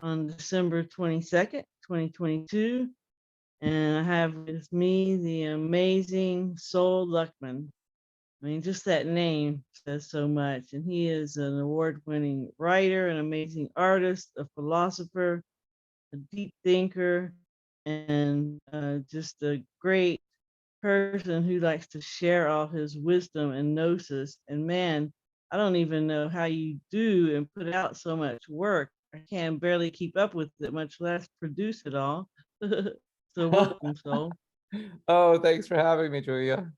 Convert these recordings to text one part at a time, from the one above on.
on December 22nd, 2022. And I have with me the amazing Sol Luckman. I mean, just that name says so much. And he is an award winning writer, an amazing artist, a philosopher, a deep thinker, and just a great person who likes to share all his wisdom and gnosis. And man, I don't even know how you do and put out so much work. I can barely keep up with it, much less produce it all. So welcome, Soul. Oh, thanks for having me, Julia.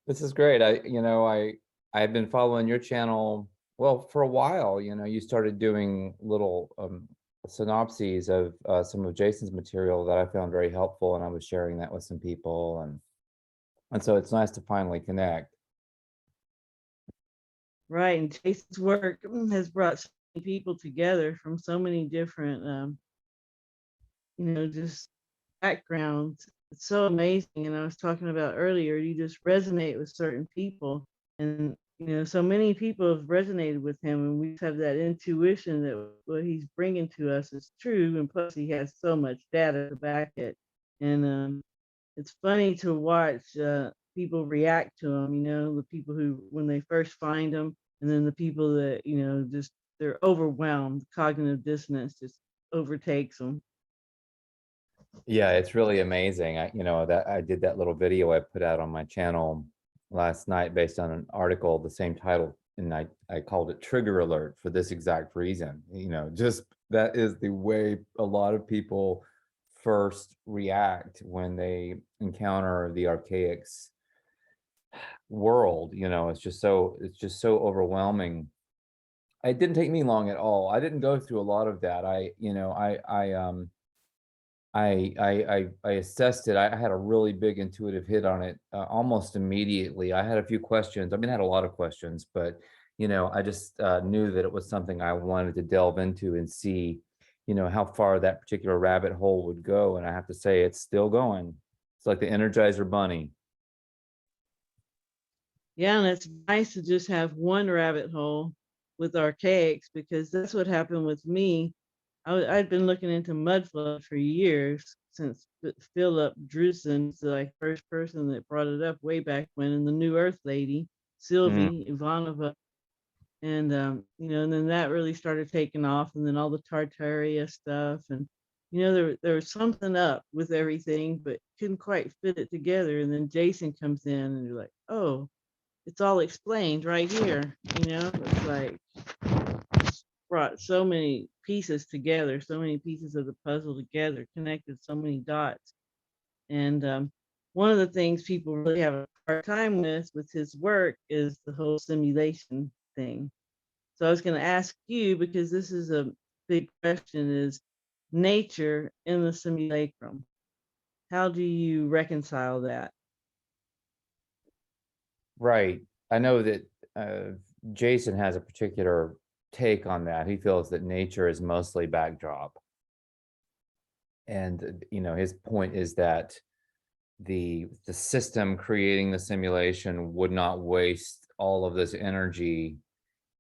This is great. I've been following your channel, well, for a while. You started doing little synopses of some of Jason's material that I found very helpful, and I was sharing that with some people, and so it's nice to finally connect. Right, and Jason's work has brought so many people together from so many different, just backgrounds. It's so amazing. And I was talking about earlier, you just resonate with certain people. And, so many people have resonated with him, and we have that intuition that what he's bringing to us is true. And plus, he has so much data to back it. And it's funny to watch people react to him, the people who, when they first find him, and then the people that, just they're overwhelmed, cognitive dissonance just overtakes them. Yeah, it's really amazing. That I did that little video I put out on my channel last night based on an article, the same title, and I called it Trigger Alert for this exact reason. Just that is the way a lot of people first react when they encounter the archaics world. It's just so overwhelming. It didn't take me long at all. I didn't go through a lot of that. I assessed it. I had a really big intuitive hit on it almost immediately. I had a few questions. I mean, I had a lot of questions, but I just knew that it was something I wanted to delve into and see, how far that particular rabbit hole would go. And I have to say, it's still going. It's like the Energizer Bunny. Yeah, and it's nice to just have one rabbit hole with archaics, because that's what happened with me. I'd been looking into mud flood for years, since Philip Drusen, the like first person that brought it up way back when, and the New Earth lady, Mm. Sylvie Ivanova. And and then that really started taking off, and then all the Tartaria stuff, and there was something up with everything, but couldn't quite fit it together. And then Jason comes in, and you're like, oh, it's all explained right here. It's like brought so many pieces together, so many pieces of the puzzle together, connected so many dots. And one of the things people really have a hard time with his work is the whole simulation thing. So I was going to ask you, because this is a big question, is nature in the simulacrum. How do you reconcile that? Right. I know that Jason has a particular take on that. He feels that nature is mostly backdrop. And his point is that the system creating the simulation would not waste all of this energy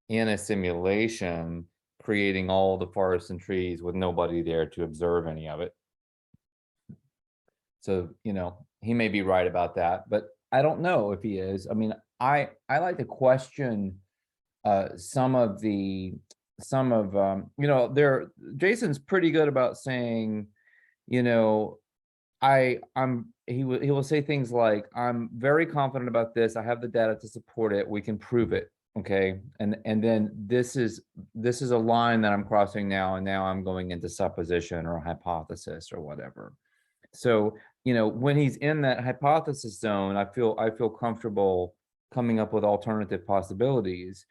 in a simulation, creating all the forests and trees with nobody there to observe any of it. So, he may be right about that, but I don't know if he is. I mean, I like to question some of there Jason's pretty good about saying, you know, he will say things like, I'm very confident about this. I have the data to support it. We can prove it. Okay. And then this is a line that I'm crossing now, and now I'm going into supposition or hypothesis or whatever. So, when he's in that hypothesis zone, I feel comfortable coming up with alternative possibilities.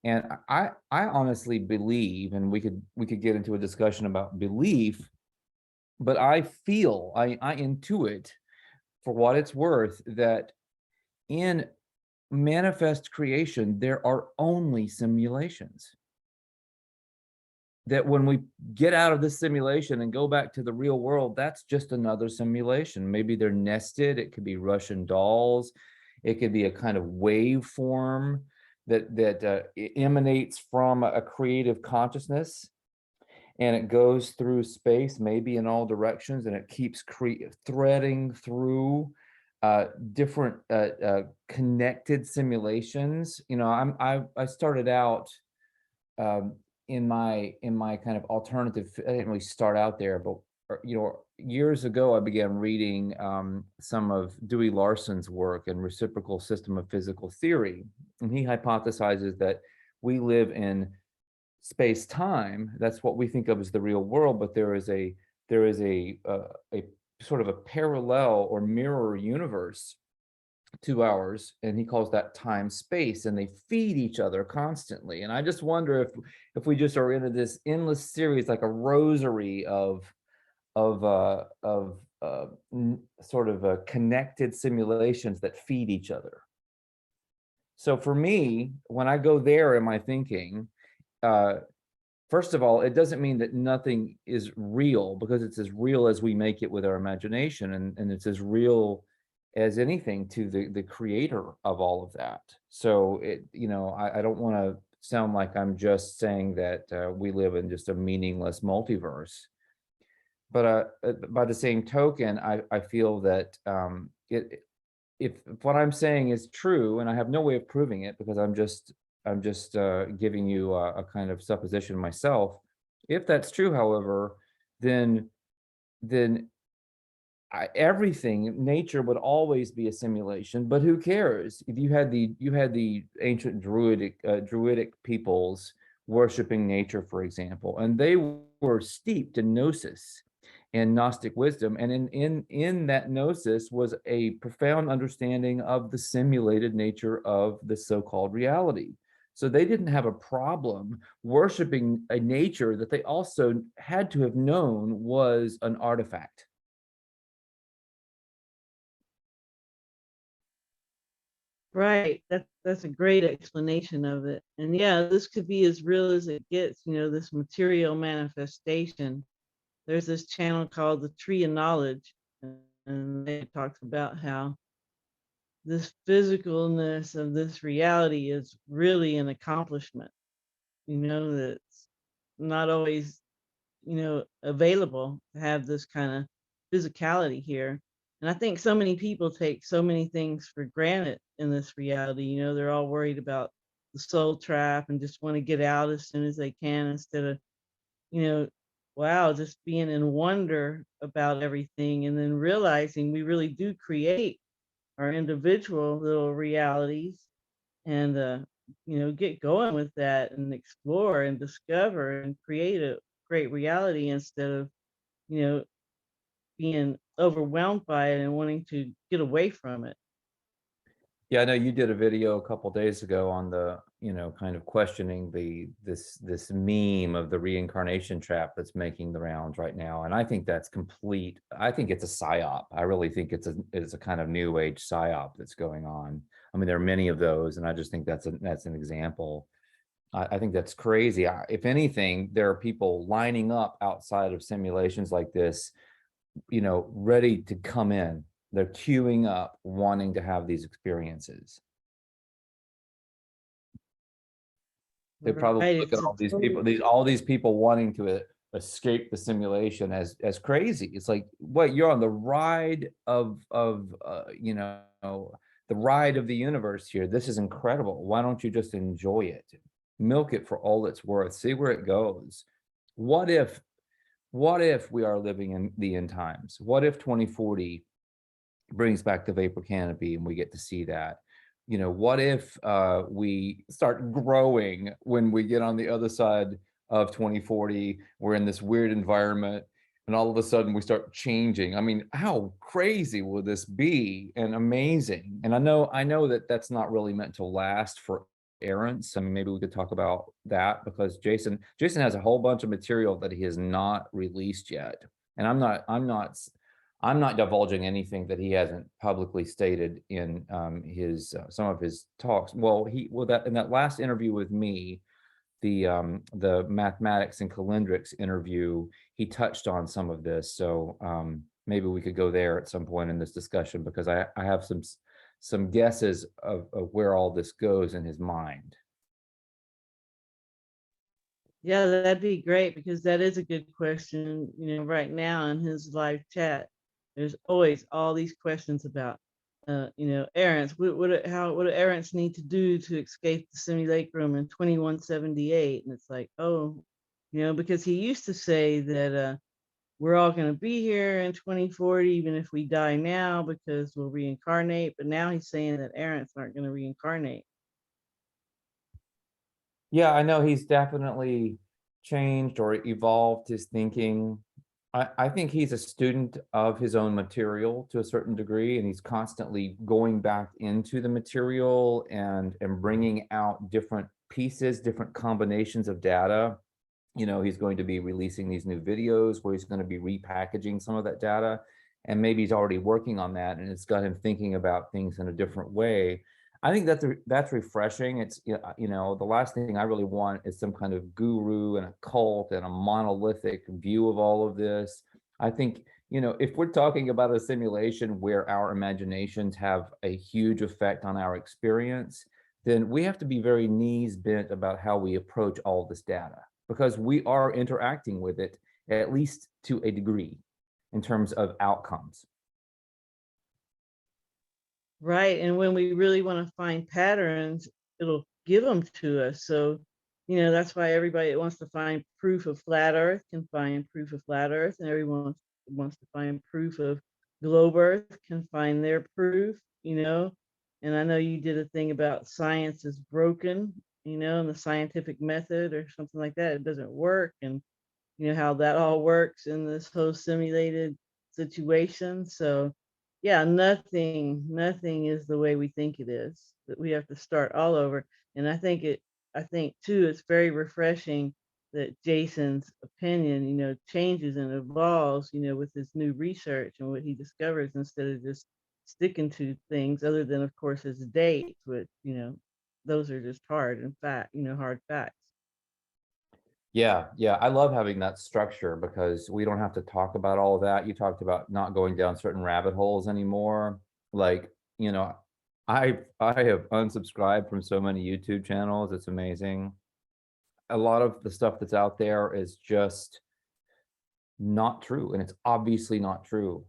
And I honestly believe, and we could get into a discussion about belief, but I feel, I intuit, for what it's worth, that in manifest creation, there are only simulations. That when we get out of this simulation and go back to the real world, that's just another simulation. Maybe they're nested. It could be Russian dolls. It could be a kind of waveform that emanates from a creative consciousness. and it goes through space, maybe in all directions, and it keeps threading through different connected simulations. You know, I started out um, in my kind of alternative. I didn't really start out there, but you know, years ago I began reading some of Dewey Larson's work in Reciprocal System of Physical Theory, and he hypothesizes that we live in space-time. That's what we think of as the real world, but there is a sort of a parallel or mirror universe to ours, and he calls that time space, and they feed each other constantly. And I just wonder if we just are into this endless series, like a rosary of sort of connected simulations that feed each other. So for me, when I go there in my thinking, uh, first of all, it doesn't mean that nothing is real, because it's as real as we make it with our imagination, and it's as real as anything to the creator of all of that. So it, you know, I don't want to sound like I'm just saying that we live in just a meaningless multiverse. But by the same token, I feel that if what I'm saying is true, and I have no way of proving it because I'm just giving you a kind of supposition myself. If that's true, however, then then everything, nature would always be a simulation. But who cares? If you had the ancient druidic peoples worshiping nature, for example, and they were steeped in Gnosis and Gnostic wisdom, and in that Gnosis was a profound understanding of the simulated nature of the so-called reality. So they didn't have a problem worshiping a nature that they also had to have known was an artifact. Right. That's a great explanation of it. And yeah, this could be as real as it gets, this material manifestation. There's this channel called the Tree of Knowledge, and it talks about how this physicalness of this reality is really an accomplishment, that's not always, available to have this kind of physicality here. And I think so many people take so many things for granted in this reality. They're all worried about the soul trap and just want to get out as soon as they can instead of, you know, wow, just being in wonder about everything and then realizing we really do create our individual little realities and get going with that and explore and discover and create a great reality instead of you know being overwhelmed by it and wanting to get away from it. Yeah, I know you did a video a couple days ago on the, kind of questioning this meme of the reincarnation trap that's making the rounds right now. And I think that's complete. I think it's a psyop. I really think it's a kind of new age psyop that's going on. I mean, there are many of those, and I just think that's an example. I think that's crazy. If anything, there are people lining up outside of simulations like this, ready to come in. They're queuing up, wanting to have these experiences. They probably Right, look at it's a all these people, total. all these people wanting to escape the simulation as crazy. It's like, what, you're on the ride of the ride of the universe here. This is incredible. Why don't you just enjoy it? Milk it for all it's worth. See where it goes. What if what if we are living in the end times? What if 2040 brings back the vapor canopy and we get to see that? What if we start growing when we get on the other side of 2040? We're in this weird environment, and all of a sudden we start changing. I mean, how crazy will this be? And amazing. And I know that that's not really meant to last for errands. I mean, maybe we could talk about that, because Jason has a whole bunch of material that he has not released yet. And I'm not divulging anything that he hasn't publicly stated in his some of his talks. That in that last interview with me, the mathematics and calendrics interview, he touched on some of this. So maybe we could go there at some point in this discussion, because I have some guesses of where all this goes in his mind. Yeah, that'd be great because that is a good question. Right now in his live chat, there's always all these questions about, errands. What do errands need to do to escape the simulacrum in 2178? And it's like, oh, because he used to say that we're all going to be here in 2040, even if we die now, because we'll reincarnate. But now he's saying that errands aren't going to reincarnate. Yeah, I know he's definitely changed or evolved his thinking. I think he's a student of his own material to a certain degree, and he's constantly going back into the material and bringing out different pieces, different combinations of data. He's going to be releasing these new videos where he's going to be repackaging some of that data, and maybe he's already working on that, and it's got him thinking about things in a different way. I think that's refreshing. It's the last thing I really want is some kind of guru and a cult and a monolithic view of all of this. I think if we're talking about a simulation where our imaginations have a huge effect on our experience, then we have to be very knees bent about how we approach all this data, because we are interacting with it, at least to a degree, in terms of outcomes. Right, and when we really wanna find patterns, it'll give them to us, so, that's why everybody that wants to find proof of flat Earth can find proof of flat Earth, and everyone wants to find proof of globe Earth can find their proof, and I know you did a thing about science is broken, and the scientific method or something like that, it doesn't work, and how that all works in this whole simulated situation. So, yeah, nothing is the way we think it is. That we have to start all over. And I think too, it's very refreshing that Jason's opinion, changes and evolves, with his new research and what he discovers instead of just sticking to things other than, of course, his dates, which, those are just hard and hard facts. Yeah, yeah, I love having that structure because we don't have to talk about all of that. You talked about not going down certain rabbit holes anymore. Like, I have unsubscribed from so many YouTube channels. It's amazing. A lot of the stuff that's out there is just not true, and it's obviously not true.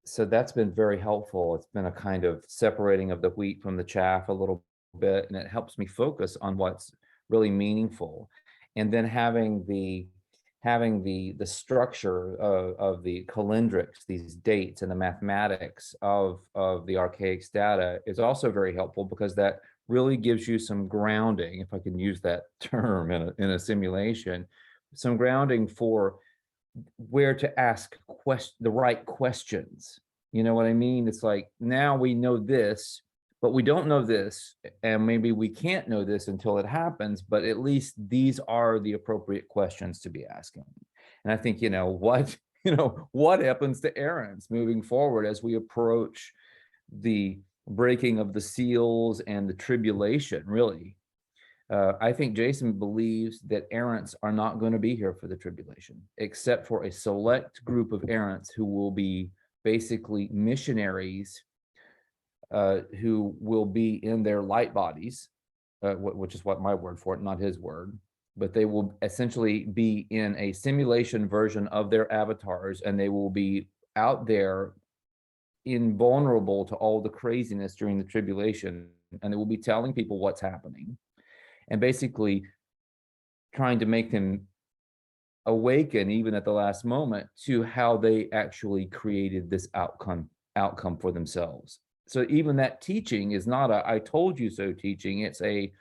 So that's been very helpful. It's been a kind of separating of the wheat from the chaff a little bit, and it helps me focus on what's really meaningful. And then having the structure of the calendrics, these dates and the mathematics of the archaics data is also very helpful, because that really gives you some grounding, if I can use that term in a simulation, some grounding for where to ask the right questions. You know what I mean? It's like, now we know this, but we don't know this, and maybe we can't know this until it happens, but at least these are the appropriate questions to be asking. And I think, what happens to errands moving forward as we approach the breaking of the seals and the tribulation, really? I think Jason believes that errants are not going to be here for the tribulation, except for a select group of errants who will be basically missionaries, who will be in their light bodies, which is what my word for it, not his word. But they will essentially be in a simulation version of their avatars, and they will be out there invulnerable to all the craziness during the tribulation, and they will be telling people what's happening, and basically trying to make them awaken, even at the last moment, to how they actually created this outcome for themselves. So even that teaching is not a "I told you so" teaching. It's a,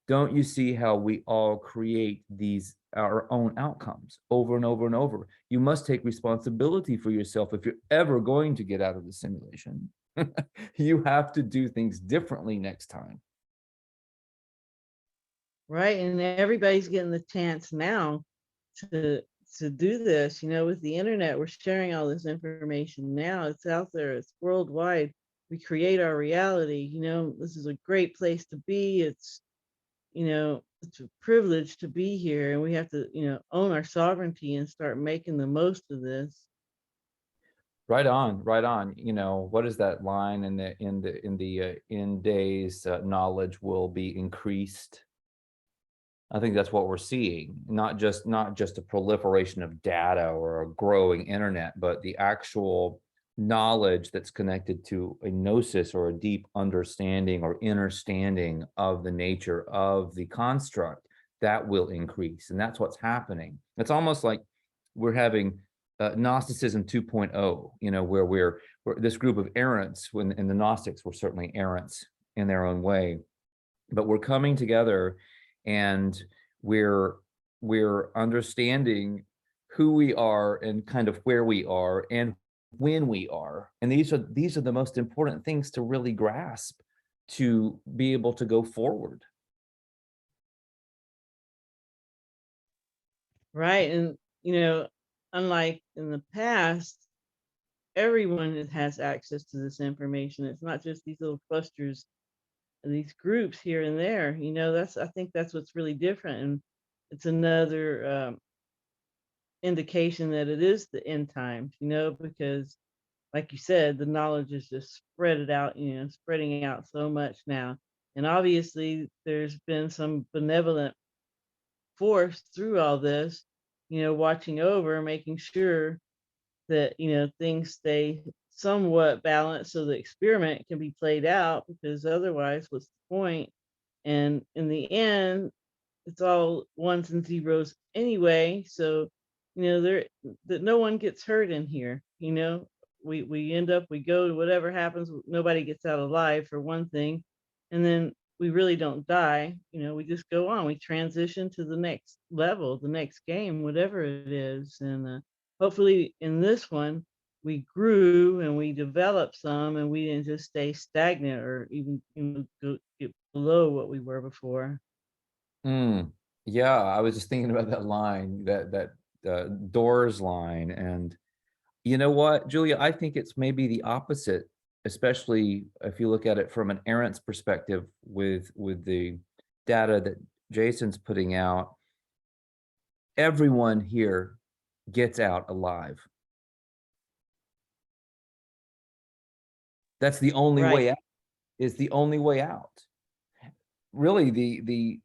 don't you see how we all create these our own outcomes over and over and over? You must take responsibility for yourself if you're ever going to get out of the simulation. You have to do things differently next time. Right, and everybody's getting the chance now to to do this. With the internet, we're sharing all this information now. It's out there, it's worldwide. We create our reality. This is a great place to be. It's a privilege to be here, and we have to, own our sovereignty and start making the most of this. Right on, right on. What is that line in days, knowledge will be increased. I think that's what we're seeing, not just a proliferation of data or a growing internet, but the actual knowledge that's connected to a gnosis or a deep understanding or understanding of the nature of the construct that will increase. And that's what's happening. It's almost like we're having Gnosticism 2.0, where we're this group of errants, and the Gnostics were certainly errants in their own way, but we're coming together and we're understanding who we are and kind of where we are and when we are. And these are the most important things to really grasp to be able to go forward. Right. And, unlike in the past, everyone has access to this information. It's not just these little clusters and these groups here and there. I think that's what's really different. And it's another indication that it is the end times, because like you said, the knowledge is just spread it out, spreading out so much now. And obviously there's been some benevolent force through all this, watching over, making sure that, things stay somewhat balanced so the experiment can be played out, because otherwise, what's the point? And in the end, it's all ones and zeros anyway. So, there that no one gets hurt in here. We end up, we go to whatever happens, nobody gets out alive for one thing, and then we really don't die. We just go on. We transition to the next level, the next game, whatever it is, and hopefully in this one we grew and we developed some, and we didn't just stay stagnant or even get below what we were before. Mm, yeah, I was just thinking about that line, that Doors line, and you know what, Julia, I think it's maybe the opposite, especially if you look at it from an errant's perspective with the data that Jason's putting out. Everyone here gets out alive. That's the only Right. way out. Is the only way out. Really, the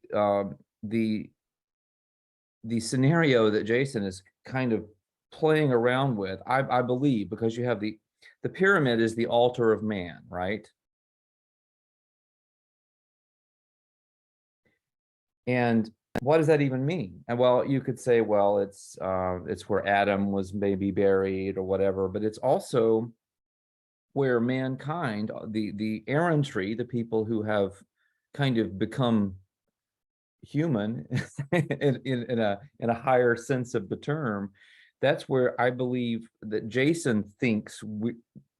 scenario that Jason is kind of playing around with, I believe, because you have the pyramid is the altar of man, right? And what does that even mean? And well, you could say, well, it's where Adam was maybe buried or whatever, but it's also where mankind, the errantry, the people who have kind of become human in a higher sense of the term, that's where I believe that Jason thinks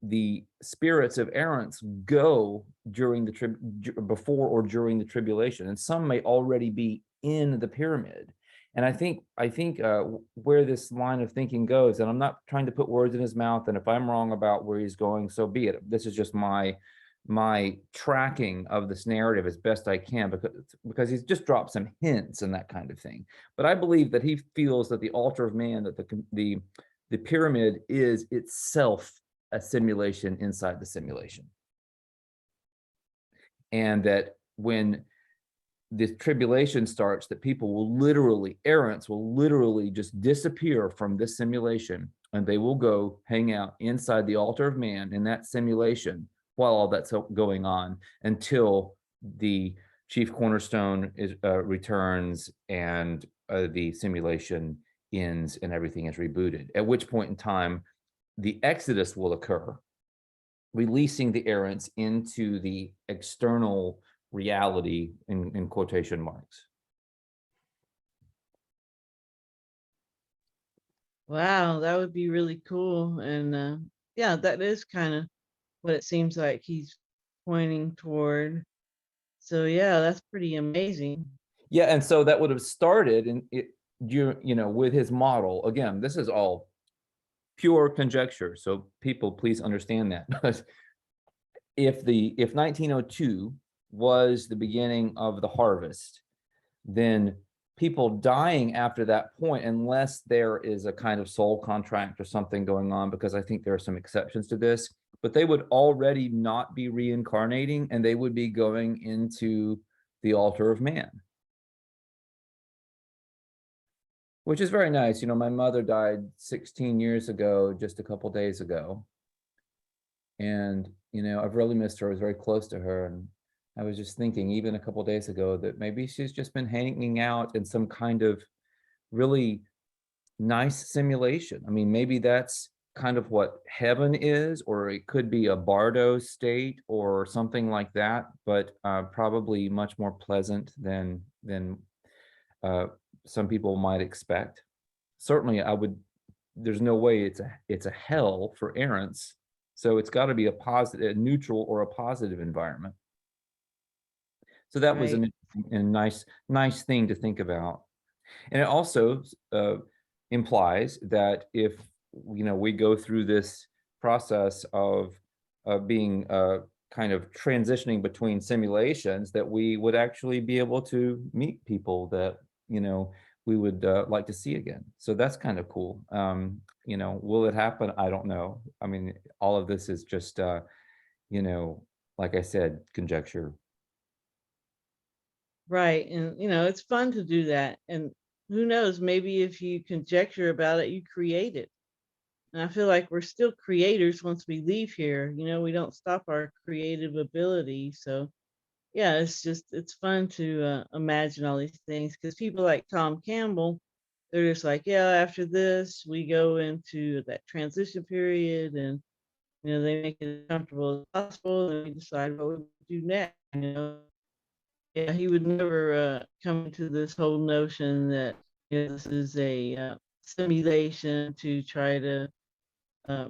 the spirits of errants go during the before or during the tribulation, and some may already be in the pyramid. And I think where this line of thinking goes, and I'm not trying to put words in his mouth, and if I'm wrong about where he's going, so be it. This is just my tracking of this narrative as best I can, because he's just dropped some hints and that kind of thing. But I believe that he feels that the altar of man, that the pyramid is itself a simulation inside the simulation, and that when the tribulation starts, that people will literally, errants will literally just disappear from this simulation, and they will go hang out inside the altar of man in that simulation while all that's going on, until the chief cornerstone returns and the simulation ends and everything is rebooted, at which point in time the exodus will occur, releasing the errants into the external reality, in quotation marks. Wow, that would be really cool. And yeah, that is kind of what it seems like he's pointing toward. So yeah, that's pretty amazing. Yeah, and so that would have started in it, with his model. Again, this is all pure conjecture, so people please understand that. But if 1902 was the beginning of the harvest, then people dying after that point, unless there is a kind of soul contract or something going on, because I think there are some exceptions to this, but they would already not be reincarnating, and they would be going into the altar of man. which is very nice. You know, my mother died 16 years ago, just a couple days ago. And, you know, I've really missed her. I was very close to her. And I was just thinking, even a couple days ago, that maybe she's just been hanging out in some kind of really nice simulation. I mean, maybe that's kind of what heaven is, or it could be a bardo state or something like that, but probably much more pleasant than uh, some people might expect. Certainly, I would. There's no way it's a hell for errants, so it's got to be a positive, a neutral, or a positive environment. So that was Right. an a nice thing to think about. And it also implies that if, you know, we go through this process of being kind of transitioning between simulations, that we would actually be able to meet people that, you know, we would like to see again. So that's kind of cool. You know, will it happen? I don't know. I mean, all of this is just, you know, like I said, conjecture. Right. And, it's fun to do that. And who knows, maybe if you conjecture about it, you create it. And I feel like we're still creators once we leave here. We don't stop our creative ability. So, yeah, it's fun to imagine all these things because people like Tom Campbell, they're just like, yeah, after this, we go into that transition period and, they make it as comfortable as possible and we decide what we do next. Yeah, he would never come to this whole notion that this is a simulation to try to uh,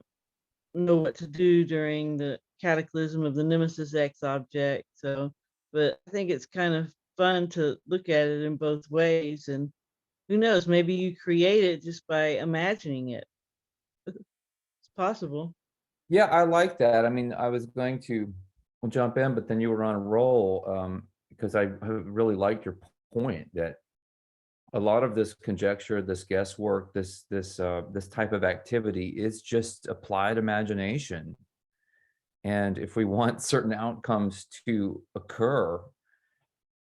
know what to do during the cataclysm of the Nemesis X object. So, but I think it's kind of fun to look at it in both ways. And who knows, maybe you create it just by imagining it. It's possible. Yeah, I like that. I mean, I was going to jump in, but then you were on a roll, because I really liked your point that a lot of this conjecture, this guesswork, this type of activity is just applied imagination. And if we want certain outcomes to occur,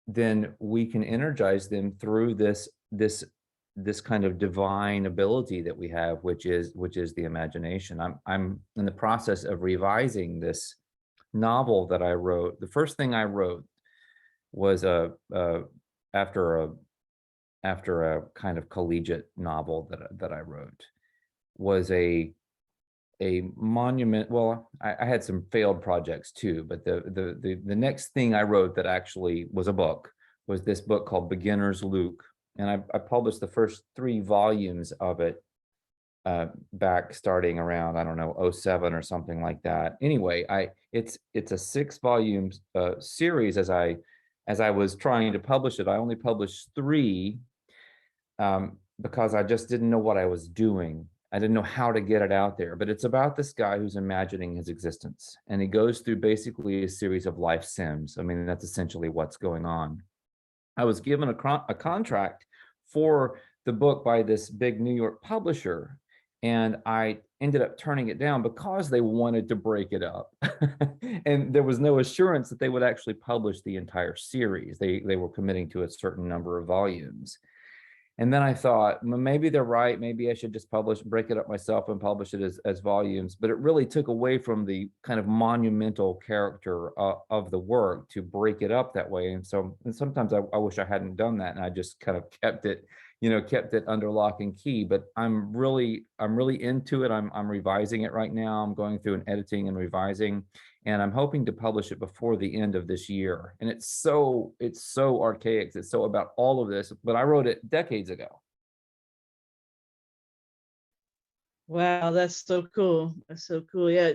then we can energize them through this kind of divine ability that we have, which is the imagination. I'm in the process of revising this novel that I wrote. The first thing I wrote was after a after a kind of collegiate novel that I wrote, was a monument. Well, I had some failed projects too, but the next thing I wrote that actually was a book was this book called Beginner's Luke, and I published the first 3 volumes of it back starting around, I don't know, '07 or something like that. Anyway, I it's a 6 volumes series. As I was trying to publish it, I only published 3 because I just didn't know what I was doing. I didn't know how to get it out there. But it's about this guy who's imagining his existence, and he goes through basically a series of life sims. I mean, that's essentially what's going on. I was given a contract for the book by this big New York publisher, and I ended up turning it down because they wanted to break it up. And there was no assurance that they would actually publish the entire series. They were committing to a certain number of volumes. And then I thought, "Well, maybe they're right. Maybe I should just break it up myself and publish it as volumes." But it really took away from the kind of monumental character of the work to break it up that way. And sometimes I wish I hadn't done that, and I just kind of kept it under lock and key. But I'm really into it. I'm revising it right now. I'm going through and editing and revising, and I'm hoping to publish it before the end of this year. And it's so archaic. It's so about all of this, but I wrote it decades ago. Wow, that's so cool. That's so cool. Yeah.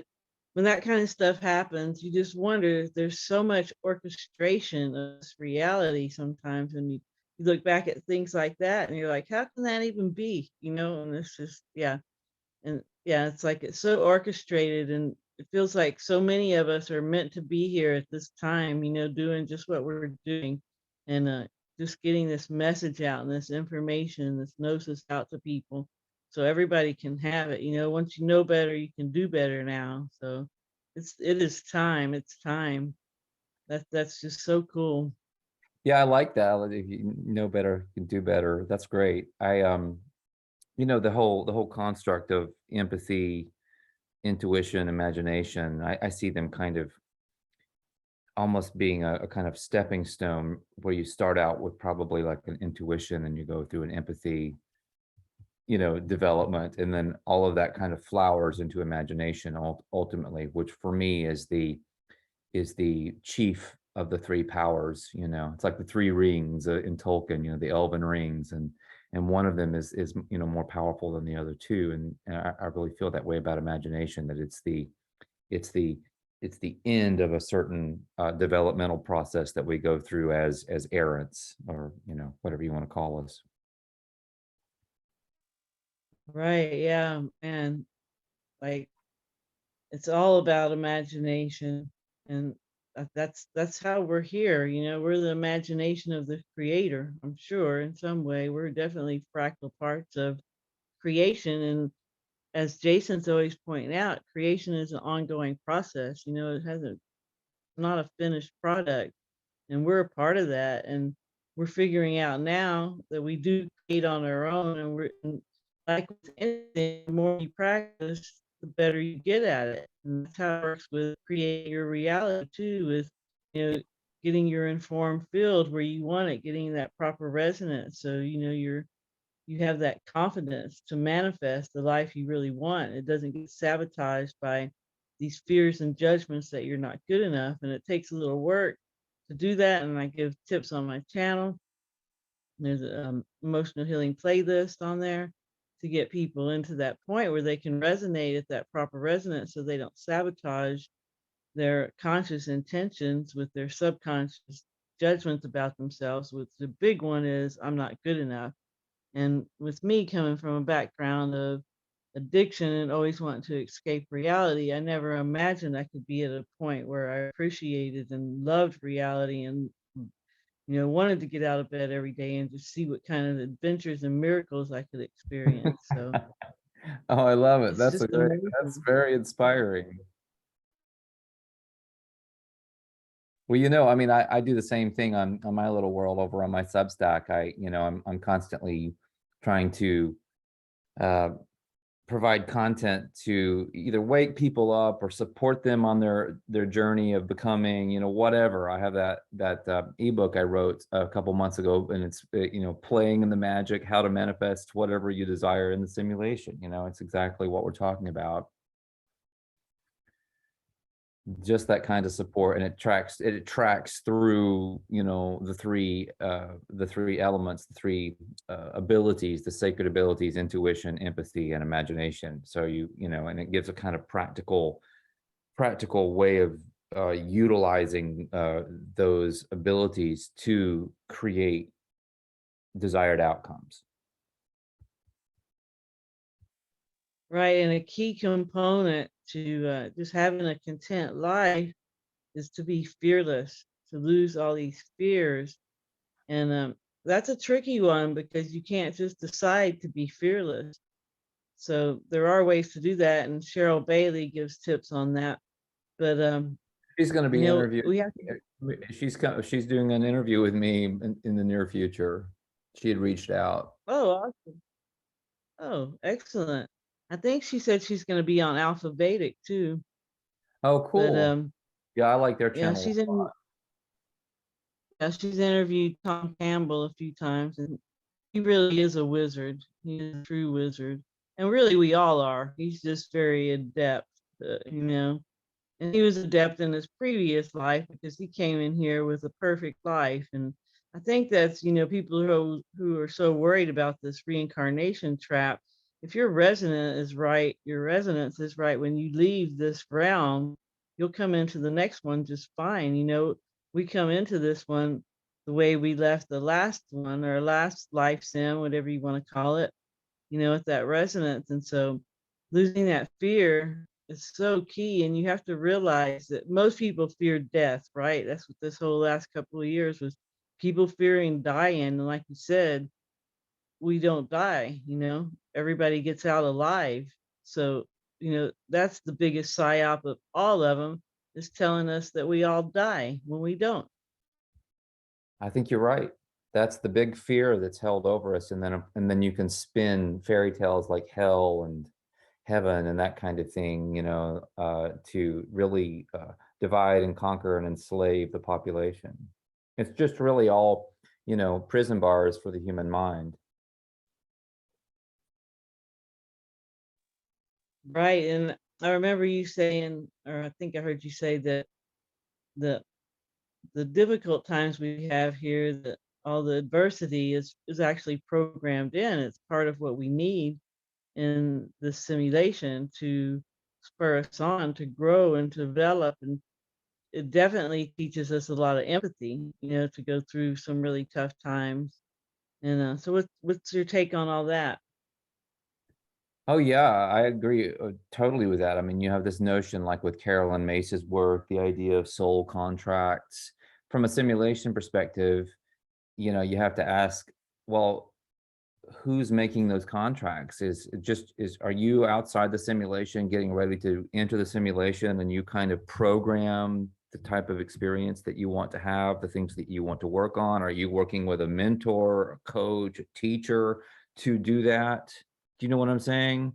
When that kind of stuff happens, you just wonder, there's so much orchestration of this reality sometimes when you look back at things like that and you're like, how can that even be? And it's just, yeah. And yeah, it's like it's so orchestrated and it feels like so many of us are meant to be here at this time, doing just what we're doing and just getting this message out and this information, this gnosis out to people so everybody can have it. Once you know better, you can do better now. So it is time. It's time. That's just so cool. Yeah, I like that. If you know better, you can do better. That's great. The whole construct of empathy, intuition, imagination, I see them kind of almost being a kind of stepping stone where you start out with probably like an intuition and you go through an empathy, development, and then all of that kind of flowers into imagination ultimately, which for me is the chief of the three powers. It's like the three rings in Tolkien, the elven rings, and one of them is more powerful than the other two. And I really feel that way about imagination, that it's the it's the end of a certain developmental process that we go through as errants, or whatever you want to call us. Right, yeah, and, like, it's all about imagination, and that's how we're here, we're the imagination of the creator, I'm sure, in some way. We're definitely fractal parts of creation, and as Jason's always pointing out, creation is an ongoing process, it hasn't not a finished product, and we're a part of that, and we're figuring out now that we do create on our own, and like with anything, the more you practice, the better you get at it, and that's how it works with creating your reality too, with, getting your informed field where you want it, getting that proper resonance, so, you have that confidence to manifest the life you really want. It doesn't get sabotaged by these fears and judgments that you're not good enough. And it takes a little work to do that. And I give tips on my channel. There's an emotional healing playlist on there to get people into that point where they can resonate at that proper resonance so they don't sabotage their conscious intentions with their subconscious judgments about themselves. Which the big one is, I'm not good enough. And with me coming from a background of addiction and always wanting to escape reality, I never imagined I could be at a point where I appreciated and loved reality and, wanted to get out of bed every day and just see what kind of adventures and miracles I could experience. So Oh, I love it. it's That's just that's amazing. very inspiring. Well, I mean, I do the same thing on my little world over on my Substack. I'm constantly trying to uh, provide content to either wake people up or support them on their journey of becoming, whatever. I have that ebook I wrote a couple months ago, and it's playing in the magic, how to manifest whatever you desire in the simulation. It's exactly what we're talking about. Just that kind of support, and it tracks through the three elements, the three abilities, the sacred abilities: intuition, empathy, and imagination. So and it gives a kind of practical way of utilizing those abilities to create desired outcomes. Right. And a key component to just having a content life is to be fearless, to lose all these fears. And that's a tricky one because you can't just decide to be fearless. So there are ways to do that, and Cheryl Bailey gives tips on that. But She's going to be interviewed. we have to. She's doing an interview with me in the near future. She had reached out. Oh, awesome. Oh, excellent. I think she said she's going to be on Alpha Vedic too. Oh, But cool. Yeah, I like their yeah, channel. she's interviewed Tom Campbell a few times, and he really is a wizard. He is a true wizard, and really we all are. He's just very adept, and he was adept in his previous life because he came in here with a perfect life. And I think that's, people who are so worried about this reincarnation trap. If your resonance is right, your resonance is right. When you leave this realm, you'll come into the next one just fine. We come into this one the way we left the last one, or last life sim, whatever you want to call it, with that resonance. And so losing that fear is so key. And you have to realize that most people fear death, right? That's what this whole last couple of years was, people fearing dying. And like you said, we don't die, everybody gets out alive. So, that's the biggest psyop of all of them, is telling us that we all die when we don't. I think you're right. That's the big fear that's held over us, and then you can spin fairy tales like hell and heaven and that kind of thing, to really divide and conquer and enslave the population. It's just really all, prison bars for the human mind. Right. And I remember you saying, or I think I heard you say that the the difficult times we have here, that all the adversity is actually programmed in. It's part of what we need in the simulation to spur us on to grow and to develop. And it definitely teaches us a lot of empathy, to go through some really tough times. And so, what's your take on all that? Oh yeah, I agree totally with that. I mean, you have this notion like with Carolyn Mace's work, the idea of soul contracts. From a simulation perspective, you have to ask, well, who's making those contracts? Are you outside the simulation getting ready to enter the simulation, and you kind of program the type of experience that you want to have, the things that you want to work on? Are you working with a mentor, a coach, a teacher to do that? Do you know what I'm saying?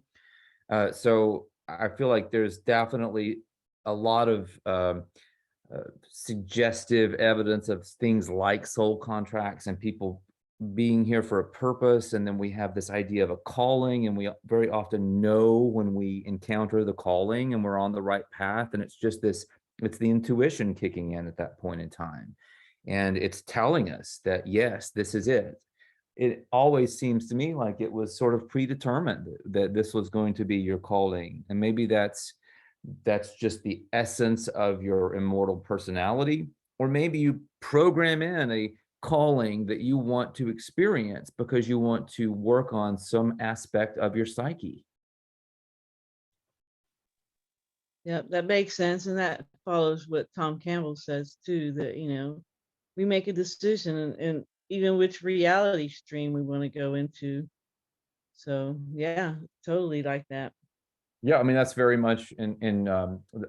So I feel like there's definitely a lot of suggestive evidence of things like soul contracts and people being here for a purpose. And then we have this idea of a calling, and we very often know when we encounter the calling and we're on the right path. And it's the intuition kicking in at that point in time. And it's telling us that, yes, this is it. It always seems to me like it was sort of predetermined that this was going to be your calling. And maybe that's just the essence of your immortal personality. Or maybe you program in a calling that you want to experience because you want to work on some aspect of your psyche. Yeah, that makes sense, and that follows what Tom Campbell says too. That we make a decision, and even which reality stream we want to go into. So yeah, totally like that. Yeah, I mean that's very much in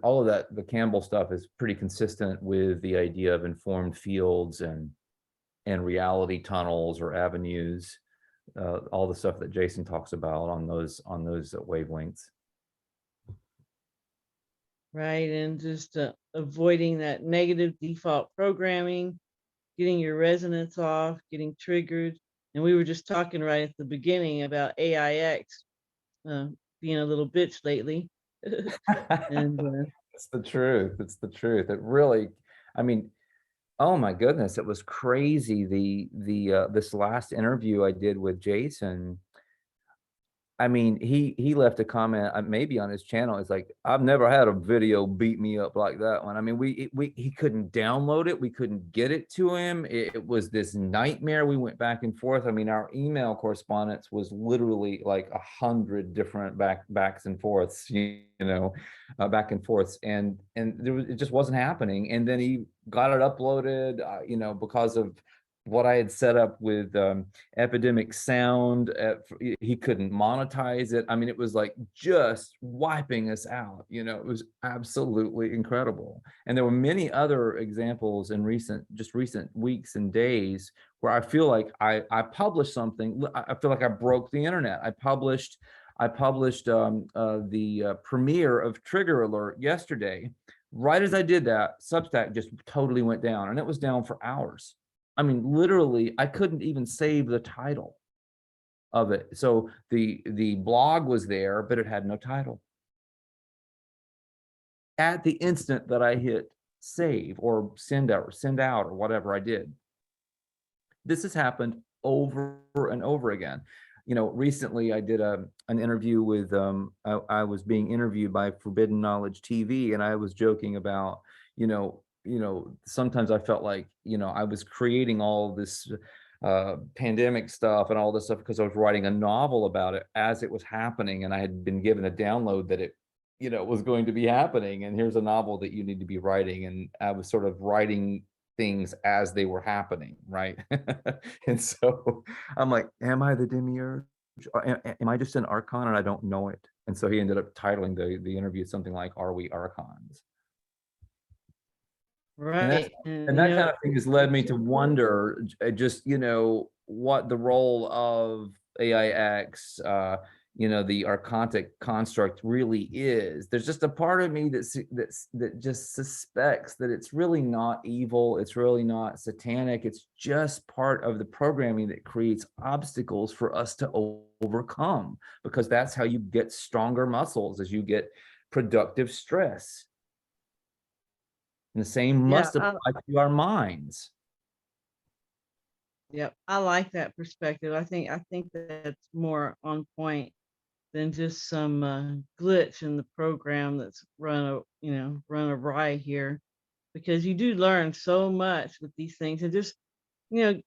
all of that. The Campbell stuff is pretty consistent with the idea of informed fields and reality tunnels or avenues, all the stuff that Jason talks about on those wavelengths. Right, and just avoiding that negative default programming, getting your resonance off, getting triggered. And we were just talking right at the beginning about AIX uh, being a little bitch lately. And It's the truth. It's the truth. It really, I mean, oh my goodness, it was crazy. The this last interview I did with Jason, I mean, he left a comment, maybe on his channel. It's like, I've never had a video beat me up like that one. I mean, he couldn't download it. We couldn't get it to him. It was this nightmare. We went back and forth. I mean, our email correspondence was literally like 100 different backs and forths, back and forths, and it just wasn't happening. And then he got it uploaded, because of what I had set up with Epidemic Sound. He couldn't monetize it. I mean, it was like just wiping us out. It was absolutely incredible. And there were many other examples in recent weeks and days where I feel like I published something. I feel like I broke the internet. I published the premiere of Trigger Alert yesterday. Right as I did that, Substack just totally went down, and it was down for hours. I mean, literally, I couldn't even save the title of it. So the blog was there, but it had no title. At the instant that I hit save or send out or whatever I did, this has happened over and over again. Recently I did an interview with I was being interviewed by Forbidden Knowledge TV, and I was joking about, sometimes I felt like, I was creating all this pandemic stuff and all this stuff because I was writing a novel about it as it was happening, and I had been given a download that it was going to be happening, and here's a novel that you need to be writing. And I was sort of writing things as they were happening, right? And so I'm like, am I the demiurge? Or am I just an archon and I don't know it? And so he ended up titling the interview something like, "Are we archons?" And that's Right. And and that kind of thing has led me to wonder just, what the role of AIX, the archontic construct really is. There's just a part of me that just suspects that it's really not evil, it's really not satanic, it's just part of the programming that creates obstacles for us to overcome, because that's how you get stronger muscles, as you get productive stress. And the same yeah, must apply to our minds. yeah, I like that perspective. I think that's more on point than just some glitch in the program that's run awry here, because you do learn so much with these things, and just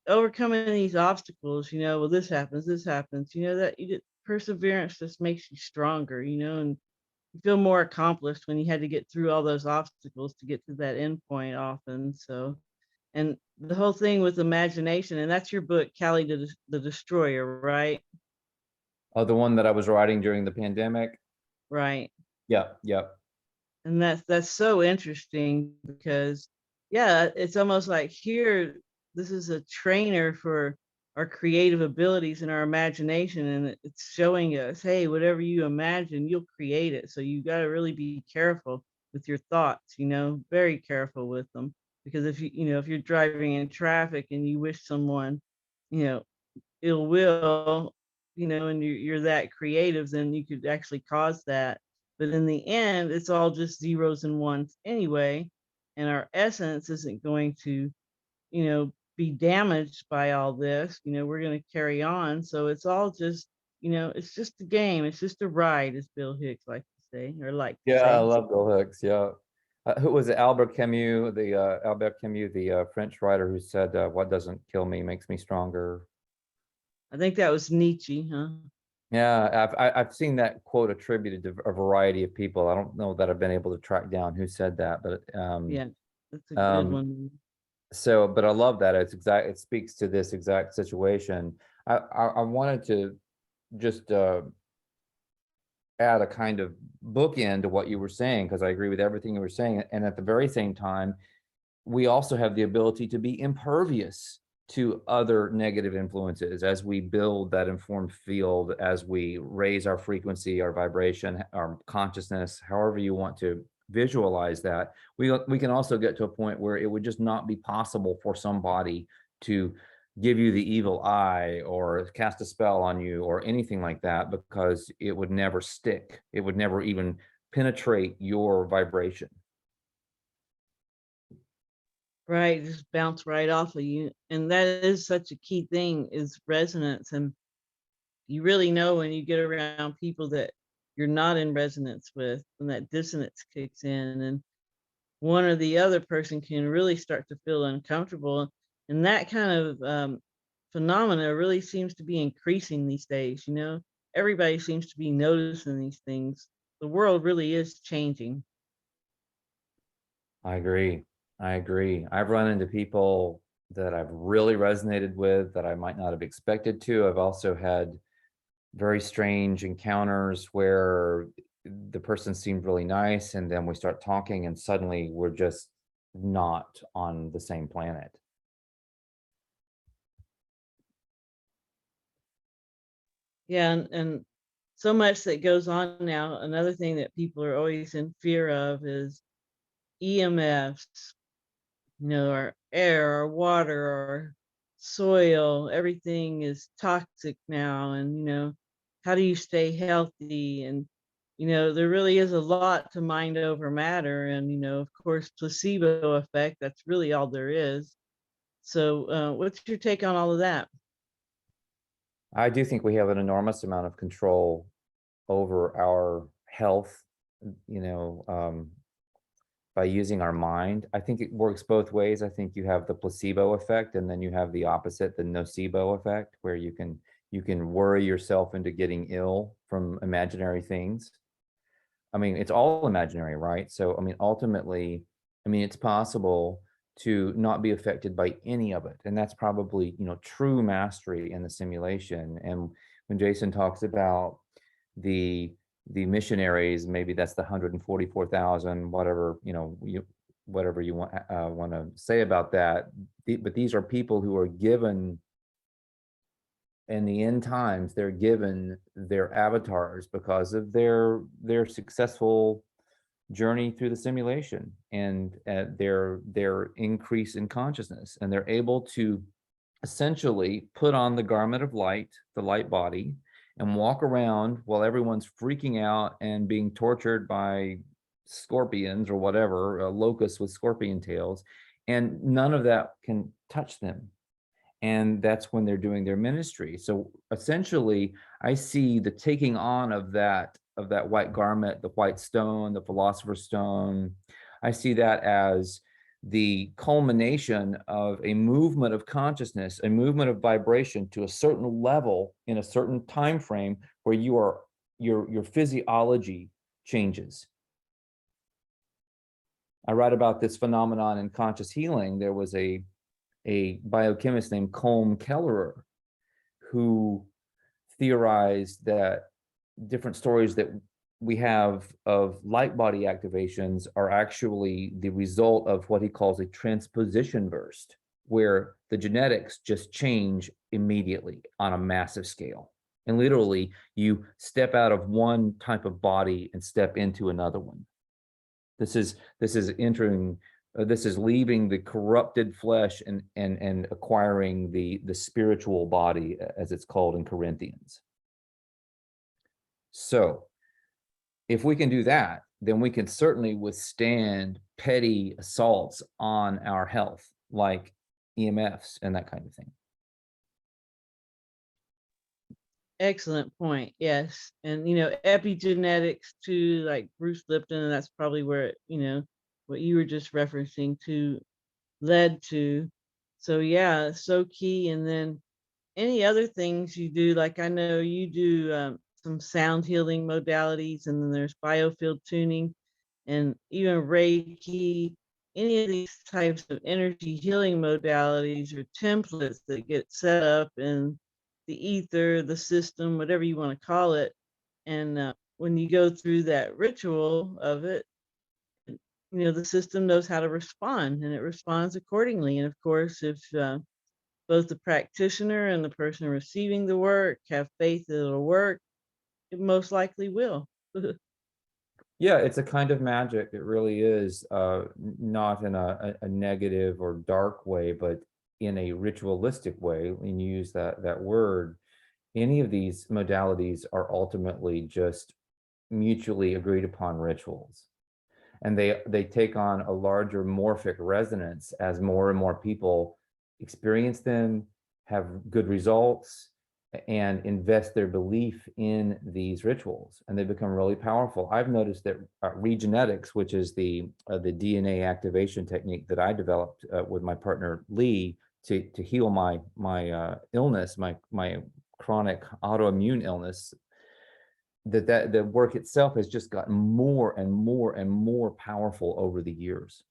overcoming these obstacles. Well, this happens. That perseverance just makes you stronger. And you feel more accomplished when you had to get through all those obstacles to get to that end point often. So, and the whole thing with imagination, and that's your book, Callie the Destroyer, right? Oh, the one that I was writing during the pandemic. Right. Yeah, yep. And that's so interesting because, yeah, it's almost like here, this is a trainer for our creative abilities and our imagination, and it's showing us, hey, whatever you imagine, you'll create it. So you got to really be careful with your thoughts, very careful with them, because if you're driving in traffic and you wish someone, you know, ill will, and you're that creative, then you could actually cause that. But in the end, it's all just zeros and ones anyway, and our essence isn't going to, be damaged by all this. We're going to carry on. So it's all just, it's just a game. It's just a ride, as Bill Hicks like to say, or like to Yeah, I say. love Bill Hicks. Yeah. Who was it? Albert Camus, the French writer who said, "What doesn't kill me makes me stronger." I think that was Nietzsche, huh? Yeah, I've seen that quote attributed to a variety of people. I don't know that I've been able to track down who said that, but Yeah, that's a good um, one. but I love that. It speaks to this exact situation. I wanted to just add a kind of bookend to what you were saying, because I agree with everything you were saying. And at the very same time, we also have the ability to be impervious to other negative influences as we build that informed field, as we raise our frequency, our vibration, our consciousness, however you want to visualize that. We can also get to a point where it would just not be possible for somebody to give you the evil eye or cast a spell on you or anything like that, because it would never stick. It would never even penetrate your vibration. Right, just bounce right off of you. And that is such a key thing, is resonance. And you really know when you get around people that you're not in resonance with, and that dissonance kicks in, and one or the other person can really start to feel uncomfortable. And that kind of phenomena really seems to be increasing these days. Everybody seems to be noticing these things. The world really is changing. I agree. I agree. I've run into people that I've really resonated with that I might not have expected to. I've also had very strange encounters where the person seemed really nice, and then we start talking, and suddenly we're just not on the same planet. Yeah, and so much that goes on now. Another thing that people are always in fear of is EMFs, our air, our water, our soil, everything is toxic now. And, how do you stay healthy? And, there really is a lot to mind over matter. And, of course, placebo effect, that's really all there is. So, what's your take on all of that? I do think we have an enormous amount of control over our health, you know, um, by using our mind. I think it works both ways. I think you have the placebo effect, and then you have the opposite, the nocebo effect, where you can worry yourself into getting ill from imaginary things. I mean, it's all imaginary, right? So, I mean, ultimately, I mean, it's possible to not be affected by any of it. And that's probably, true mastery in the simulation. And when Jason talks about the the missionaries, maybe that's the 144,000, whatever, whatever you want to say about that. But these are people who are given in the end times, they're given their avatars because of their successful journey through the simulation and their increase in consciousness, and they're able to essentially put on the garment of light, the light body, and walk around while everyone's freaking out and being tortured by scorpions or whatever, locusts with scorpion tails, and none of that can touch them. And that's when they're doing their ministry. So essentially, I see the taking on of that white garment, the white stone, the philosopher's stone. I see that as the culmination of a movement of consciousness, a movement of vibration to a certain level in a certain time frame where your physiology changes. I write about this phenomenon in Conscious Healing. There was a biochemist named Colm Kellerer who theorized that different stories that we have of light body activations are actually the result of what he calls a transposition burst, where the genetics just change immediately on a massive scale. And literally, you step out of one type of body and step into another one. This is entering. This is leaving the corrupted flesh and acquiring the spiritual body, as it's called in Corinthians. So if we can do that, then we can certainly withstand petty assaults on our health, like EMFs and that kind of thing. Excellent point. Yes. And, epigenetics too, like Bruce Lipton, and that's probably where, what you were just referencing to led to. So, yeah, so key. And then any other things you do, like I know you do some sound healing modalities, and then there's biofield tuning and even Reiki, any of these types of energy healing modalities or templates that get set up in the ether, the system, whatever you want to call it. And when you go through that ritual of it, the system knows how to respond, and it responds accordingly. And of course, if both the practitioner and the person receiving the work have faith that it'll work, it most likely will. Yeah, it's a kind of magic. It really is, not in a negative or dark way, but in a ritualistic way. And you use that word. Any of these modalities are ultimately just mutually agreed upon rituals, and they take on a larger morphic resonance as more and more people experience them, have good results, and invest their belief in these rituals, and they become really powerful. I've noticed that regenetics, which is the DNA activation technique that I developed with my partner Lee to heal my illness, my chronic autoimmune illness, that the work itself has just gotten more and more and more powerful over the years.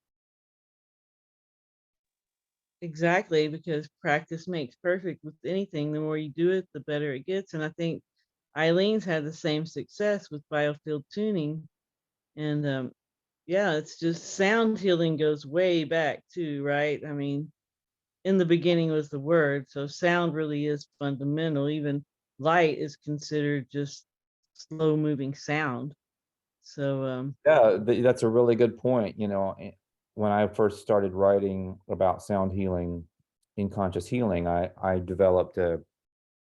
Exactly, because practice makes perfect with anything. The more you do it, the better it gets. And I think Eileen's had the same success with biofield tuning. And yeah, it's just sound healing goes way back too, right? I mean, in the beginning was the word, so sound really is fundamental. Even light is considered just slow moving sound. So Yeah, that's a really good point. When I first started writing about sound healing in Conscious Healing, I developed a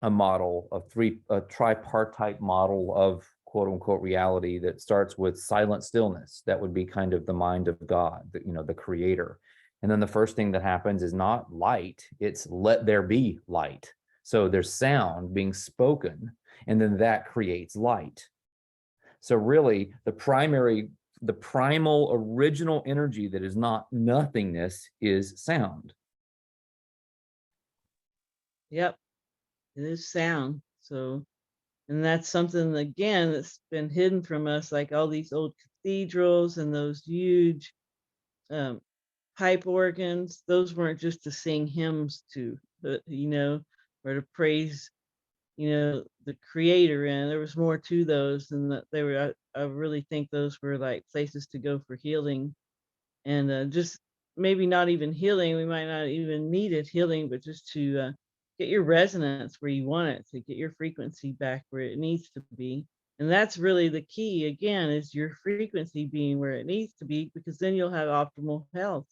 model of a tripartite model of quote unquote reality that starts with silent stillness. That would be kind of the mind of God, the creator. And then the first thing that happens is not light, it's let there be light. So there's sound being spoken, and then that creates light. So really, the primal original energy that is not nothingness is sound. yep, it is sound. So, and that's something again that's been hidden from us, like all these old cathedrals and those huge um, pipe organs. Those weren't just to sing hymns to, but or to praise, the creator. And there was more to those than that. They were. I really think those were like places to go for healing. and just maybe not even healing. We might not even need it healing, but just to get your resonance where you want it, to get your frequency back where it needs to be. And that's really the key again, is your frequency being where it needs to be, because then you'll have optimal health.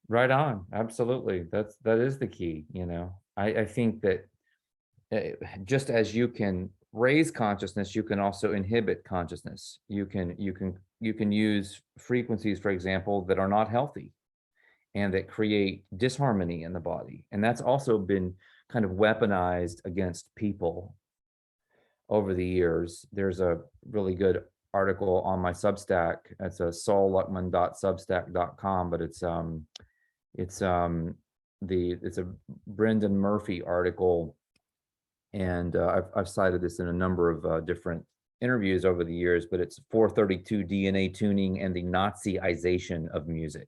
Right on. Absolutely. That is the key, you know. I think that just as you can raise consciousness, you can also inhibit consciousness. You can use frequencies, for example, that are not healthy and that create disharmony in the body. And that's also been kind of weaponized against people over the years. There's a really good article on my Substack. It's a solluckman.substack.com, but it's a Brendan Murphy article, and I've cited this in a number of different interviews over the years. But it's 432 DNA tuning and the Naziization of music.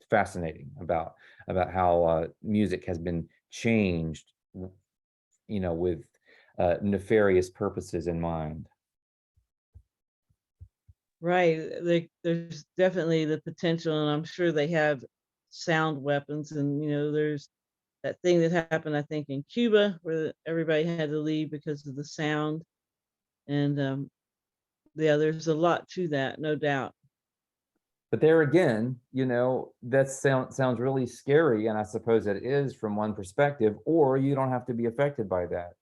It's fascinating about how music has been changed, with nefarious purposes in mind. Right. There's definitely the potential, and I'm sure they have sound weapons. And there's that thing that happened, I think, in Cuba, where everybody had to leave because of the sound. And yeah, there's a lot to that, no doubt. But there again, that sounds really scary, and I suppose it is from one perspective. Or you don't have to be affected by that.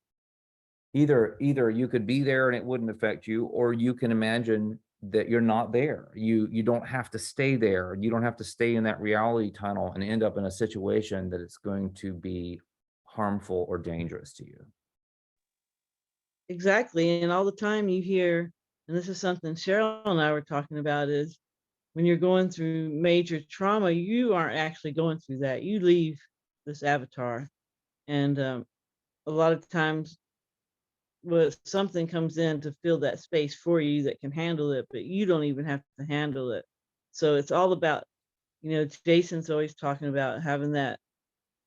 Either you could be there and it wouldn't affect you, or you can imagine that you're not there. You don't have to stay there. You don't have to stay in that reality tunnel and end up in a situation that it's going to be harmful or dangerous to you. Exactly. And all the time you hear, and this is something Cheryl and I were talking about, is when you're going through major trauma, you aren't actually going through that. You leave this avatar. And a lot of times, something comes in to fill that space for you that can handle it, but you don't even have to handle it. So it's all about, Jason's always talking about having that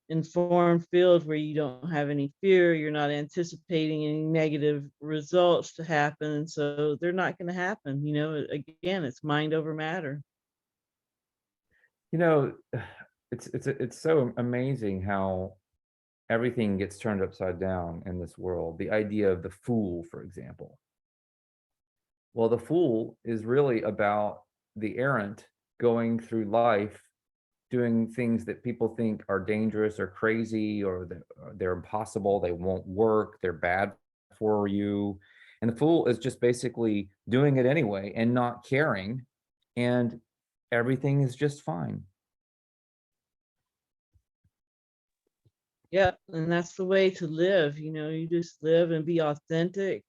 informed field where you don't have any fear, you're not anticipating any negative results to happen, and so they're not going to happen. Again, it's mind over matter. You know, it's so amazing how everything gets turned upside down in this world. The idea of the fool, for example. Well, the fool is really about the errant going through life doing things that people think are dangerous or crazy, or they're impossible, they won't work, they're bad for you. And the fool is just basically doing it anyway and not caring, and everything is just fine. Yeah, and that's the way to live. You just live and be authentic,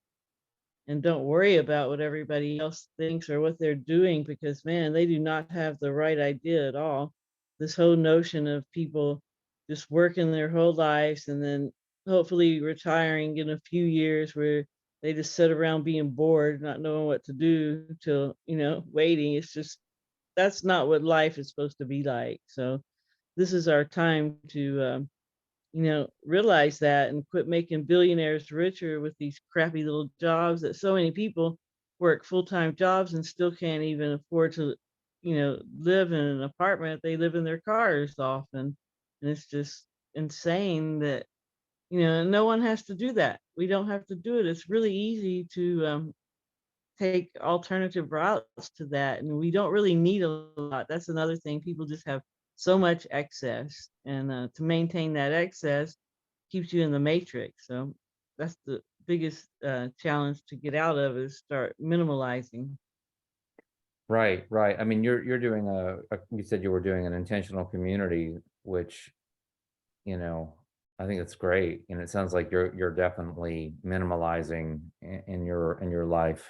and don't worry about what everybody else thinks or what they're doing, because man, they do not have the right idea at all. This whole notion of people just working their whole lives and then hopefully retiring in a few years, where they just sit around being bored, not knowing what to do, till waiting. It's just, that's not what life is supposed to be like. So this is our time to realize that and quit making billionaires richer with these crappy little jobs that so many people work full-time jobs and still can't even afford to, live in an apartment. They live in their cars often. And it's just insane that, no one has to do that. We don't have to do it. It's really easy to take alternative routes to that, and we don't really need a lot. That's another thing. People just have so much excess, and to maintain that excess keeps you in the matrix. So that's the biggest challenge to get out of, is start minimalizing. Right. I mean, you're doing you said you were doing an intentional community, which, you know, I think it's great. And it sounds like you're definitely minimalizing in your life.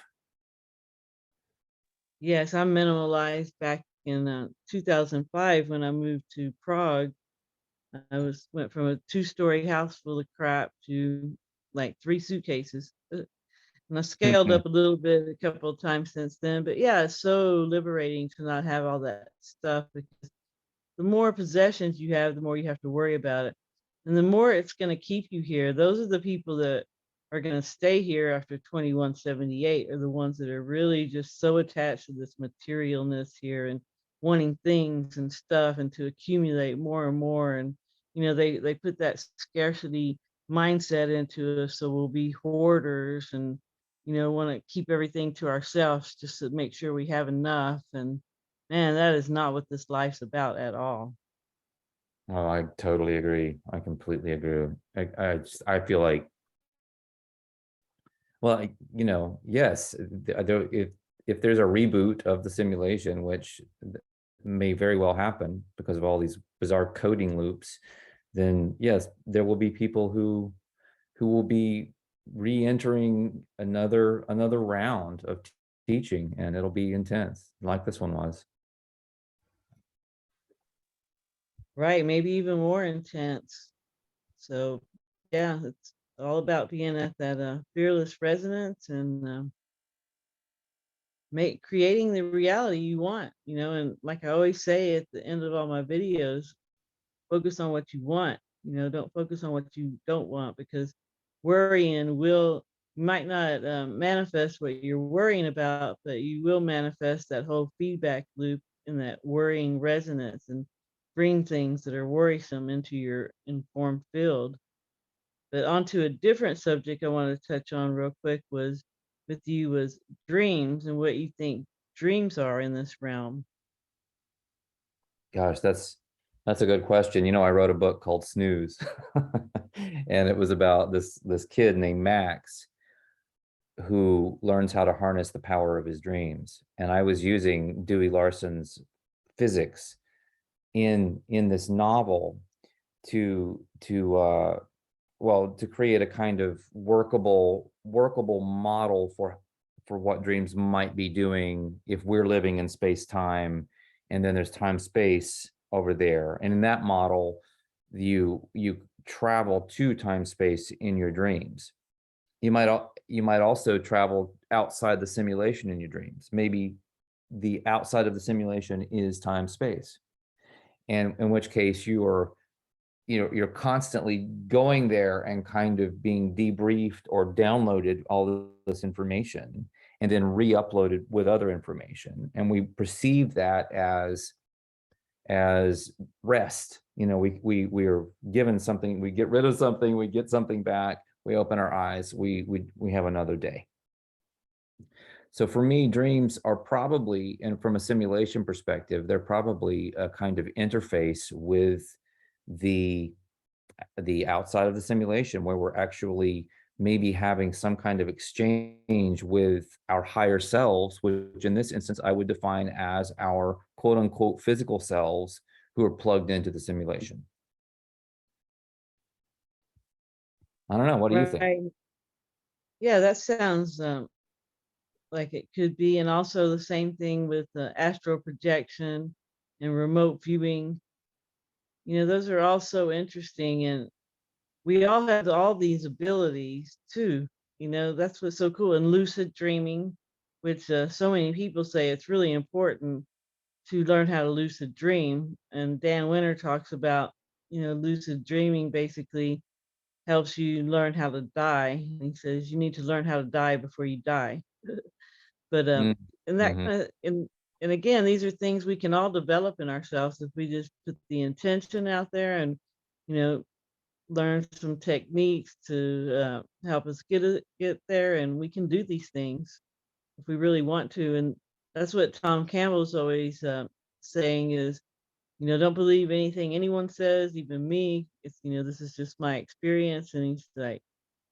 Yes, I minimalized back in 2005 when I moved to Prague. I went from a two-story house full of crap to like three suitcases. And I scaled up a little bit a couple of times since then. But yeah, it's so liberating to not have all that stuff, because the more possessions you have, the more you have to worry about it. And the more it's going to keep you here. Those are the people that are going to stay here after 2178 are the ones that are really just so attached to this materialness here and wanting things and stuff and to accumulate more and more. And they put that scarcity mindset into us, so we'll be hoarders and want to keep everything to ourselves just to make sure we have enough. And man, that is not what this life's about at all. Oh, I totally agree. I completely agree. I feel like, well, yes, if there's a reboot of the simulation, which may very well happen because of all these bizarre coding loops, then yes, there will be people who will be re-entering another round of teaching, and it'll be intense, like this one was. Right, maybe even more intense. So, yeah, it's all about being at that fearless resonance and make creating the reality you want. And like I always say at the end of all my videos, focus on what you want. Don't focus on what you don't want, because worrying will you might not manifest what you're worrying about, but you will manifest that whole feedback loop in that worrying resonance and bring things that are worrisome into your informed field. But onto a different subject I want to touch on real quick was dreams and what you think dreams are in this realm. Gosh, that's a good question. I wrote a book called Snooze, and it was about this kid named Max who learns how to harness the power of his dreams. And I was using Dewey Larson's physics in this novel to well, to create a kind of workable model for what dreams might be doing if we're living in space time, and then there's time space over there. And in that model, you travel to time space in your dreams. You might also travel outside the simulation in your dreams. Maybe the outside of the simulation is time space, and in which case you're constantly going there and kind of being debriefed or downloaded all this information and then re-uploaded with other information, and we perceive that as rest. We are given something, we get rid of something, we get something back, we open our eyes, we have another day. So for me, dreams are probably, and from a simulation perspective, they're probably a kind of interface with the outside of the simulation, where we're actually maybe having some kind of exchange with our higher selves, which in this instance I would define as our quote unquote physical selves who are plugged into the simulation. I don't know. What do you think? Right. Yeah, that sounds like it could be. And also the same thing with astral projection and remote viewing. Those are also interesting. And we all have all these abilities too. That's what's so cool. And lucid dreaming, which so many people say it's really important to learn how to lucid dream. And Dan Winter talks about, lucid dreaming basically helps you learn how to die. He says you need to learn how to die before you die. But and that Mm-hmm. kind of and again, these are things we can all develop in ourselves if we just put the intention out there and you know learn some techniques to help us get there, and we can do these things if we really want to. And that's what Tom Campbell's always saying is, don't believe anything anyone says, even me. It's this is just my experience, and he's like,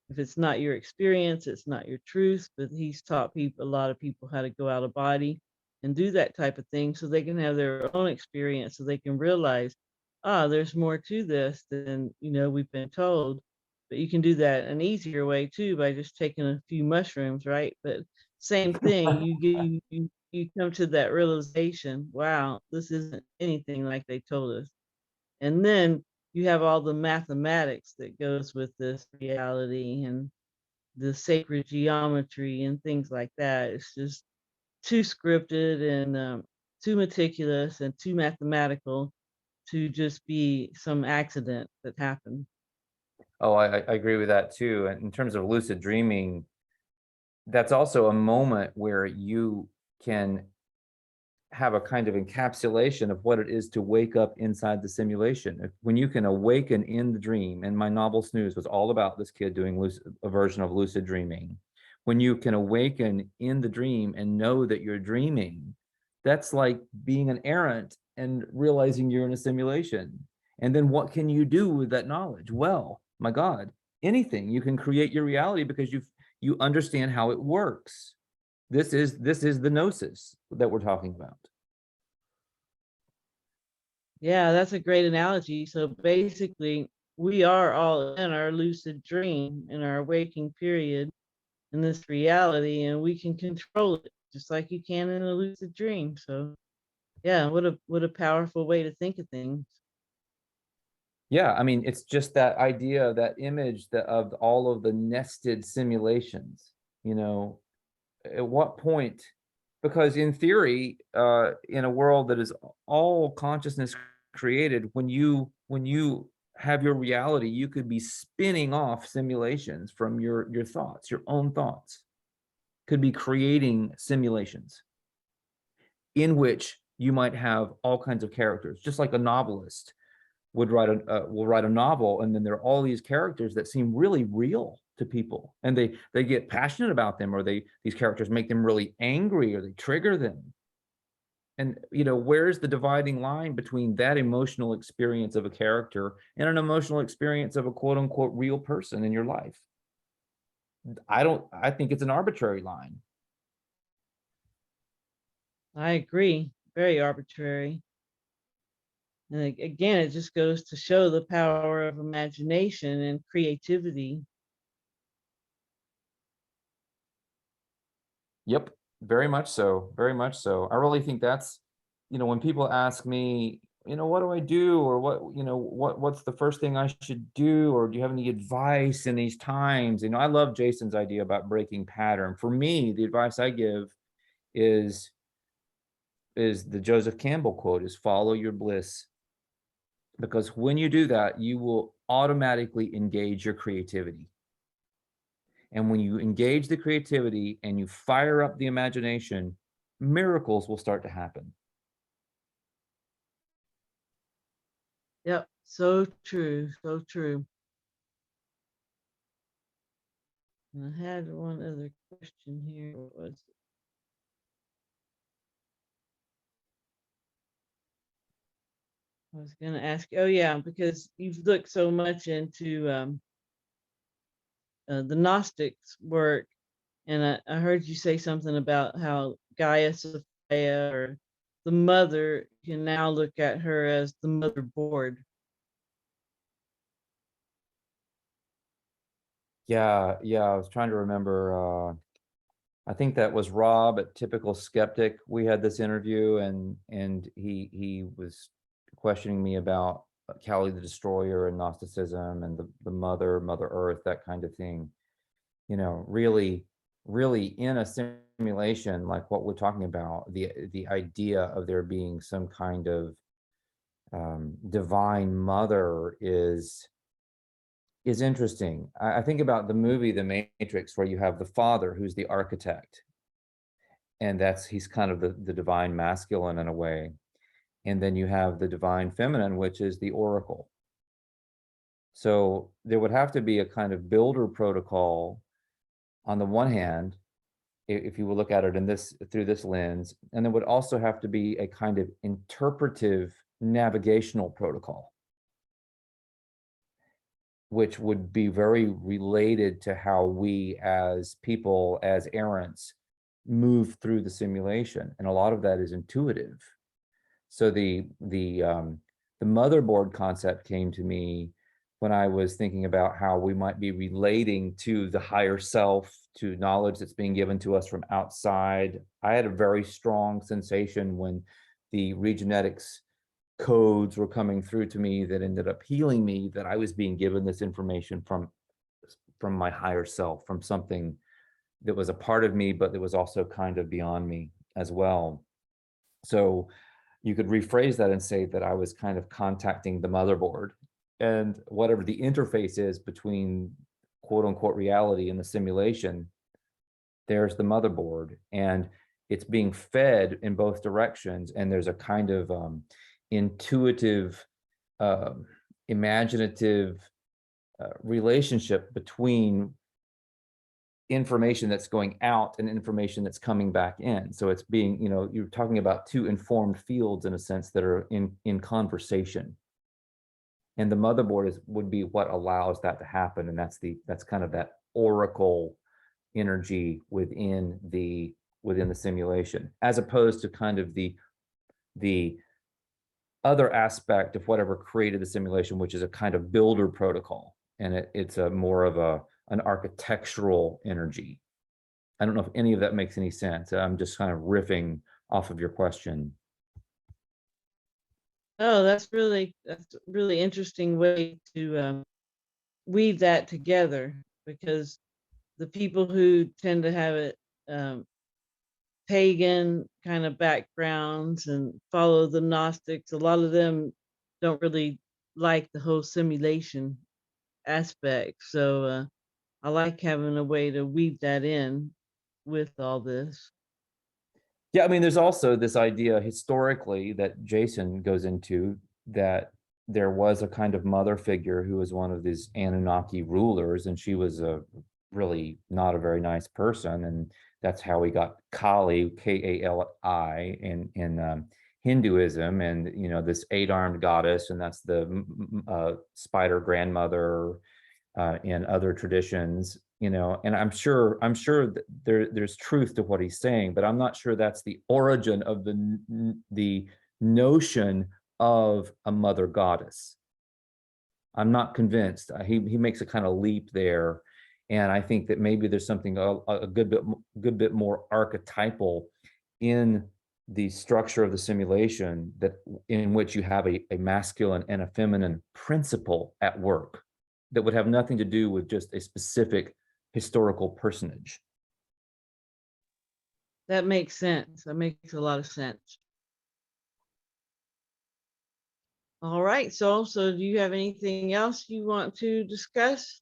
if it's not your experience, it's not your truth. But he's taught a lot of people how to go out of body and do that type of thing so they can have their own experience, so they can realize, there's more to this than we've been told. But you can do that an easier way too by just taking a few mushrooms, right? But same thing, you come to that realization, wow, this isn't anything like they told us. And then you have all the mathematics that goes with this reality and the sacred geometry and things like that. It's just too scripted and too meticulous and too mathematical to just be some accident that happened. Oh, I agree with that too. And in terms of lucid dreaming, that's also a moment where you can have a kind of encapsulation of what it is to wake up inside the simulation. When you can awaken in the dream, and my novel Snooze was all about this kid doing a version of lucid dreaming. When you can awaken in the dream and know that you're dreaming, that's like being an errant and realizing you're in a simulation. And then what can you do with that knowledge? Well, my God, anything. You can create your reality because you understand how it works. This is the gnosis that we're talking about. Yeah, that's a great analogy. So basically, we are all in our lucid dream, in our waking period, in this reality, and we can control it just like you can in a lucid dream. So yeah, what a powerful way to think of things. Yeah, I mean, it's just that idea, that image that of all of the nested simulations, you know, at what point, because in theory, in a world that is all consciousness created, when you have your reality, you could be spinning off simulations from your thoughts, your own thoughts, could be creating simulations in which you might have all kinds of characters, just like a novelist would write will write a novel, and then there are all these characters that seem really real to people, and they get passionate about them, or these characters make them really angry, or they trigger them. And where's the dividing line between that emotional experience of a character and an emotional experience of a quote unquote real person in your life? I think it's an arbitrary line. I agree. Very arbitrary. And again, it just goes to show the power of imagination and creativity. Yep, very much so. Very much so. I really think that's, when people ask me, what do I do? Or what's the first thing I should do? Or do you have any advice in these times? I love Jason's idea about breaking pattern. For me, the advice I give is the Joseph Campbell quote, is follow your bliss. Because when you do that, you will automatically engage your creativity. And when you engage the creativity and you fire up the imagination, miracles will start to happen. Yep, so true, so true. And I had one other question here. What was it? I was going to ask. Oh yeah, because you've looked so much into the Gnostics' work, and I heard you say something about how Gaia Sophia, or the mother, you can now look at her as the motherboard. Yeah, yeah. I was trying to remember. I think that was Rob at Typical Skeptic. We had this interview, and he was questioning me about Kali the Destroyer and Gnosticism and the Mother Earth, that kind of thing. Really, really in a simulation like what we're talking about, the idea of there being some kind of divine mother is interesting. I think about the movie The Matrix, where you have the father who's the architect, and he's kind of the divine masculine in a way, and then you have the divine feminine, which is the oracle. So there would have to be a kind of builder protocol on the one hand, if you will look at it through this lens, and there would also have to be a kind of interpretive navigational protocol, which would be very related to how we as people, as errants, move through the simulation. And a lot of that is intuitive. So the motherboard concept came to me when I was thinking about how we might be relating to the higher self, to knowledge that's being given to us from outside. I had a very strong sensation when the regenetics codes were coming through to me that ended up healing me, that I was being given this information from my higher self, from something that was a part of me, but that was also kind of beyond me as well. So you could rephrase that and say that I was kind of contacting the motherboard, and whatever the interface is between quote unquote reality and the simulation, there's the motherboard, and it's being fed in both directions. And there's a kind of intuitive, uh, imaginative relationship between information that's going out and information that's coming back in. So it's being, you're talking about two informed fields in a sense that are in conversation. And the motherboard would be what allows that to happen. And that's kind of that oracle energy within the simulation, as opposed to kind of the other aspect of whatever created the simulation, which is a kind of builder protocol. And it's a more of an architectural energy. I don't know if any of that makes any sense. I'm just kind of riffing off of your question. Oh, that's a really interesting way to weave that together, because the people who tend to have it um, pagan kind of backgrounds and follow the Gnostics, a lot of them don't really like the whole simulation aspect. So I like having a way to weave that in with all this. Yeah, I mean, there's also this idea historically that Jason goes into, that there was a kind of mother figure who was one of these Anunnaki rulers, and she was a really not a very nice person, and that's how we got Kali, Kali, in Hinduism, and this eight-armed goddess, and that's the spider grandmother in other traditions. And I'm sure that there's truth to what he's saying, but I'm not sure that's the origin of the notion of a mother goddess. I'm not convinced. He makes a kind of leap there, and I think that maybe there's something a good bit more archetypal in the structure of the simulation, that in which you have a masculine and a feminine principle at work, that would have nothing to do with just a specific historical personage. That makes sense. That makes a lot of sense. All right. So do you have anything else you want to discuss?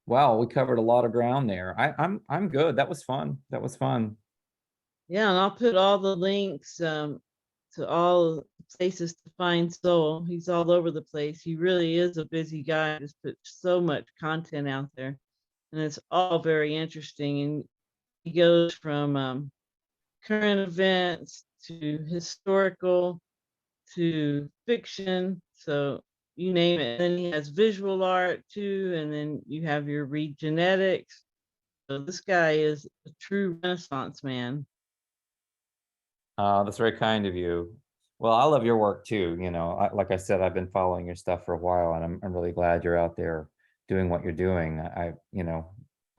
Wow, we covered a lot of ground there. I'm good. That was fun. That was fun. Yeah, and I'll put all the links to all the places to find Soul. He's all over the place. He really is a busy guy. Just put so much content out there, and it's all very interesting. And he goes from current events to historical to fiction. So you name it. And then he has visual art too, and then you have your read genetics. So this guy is a true Renaissance man. That's very kind of you. Well, I love your work too. Like I said, I've been following your stuff for a while, and I'm really glad you're out there doing what you're doing. I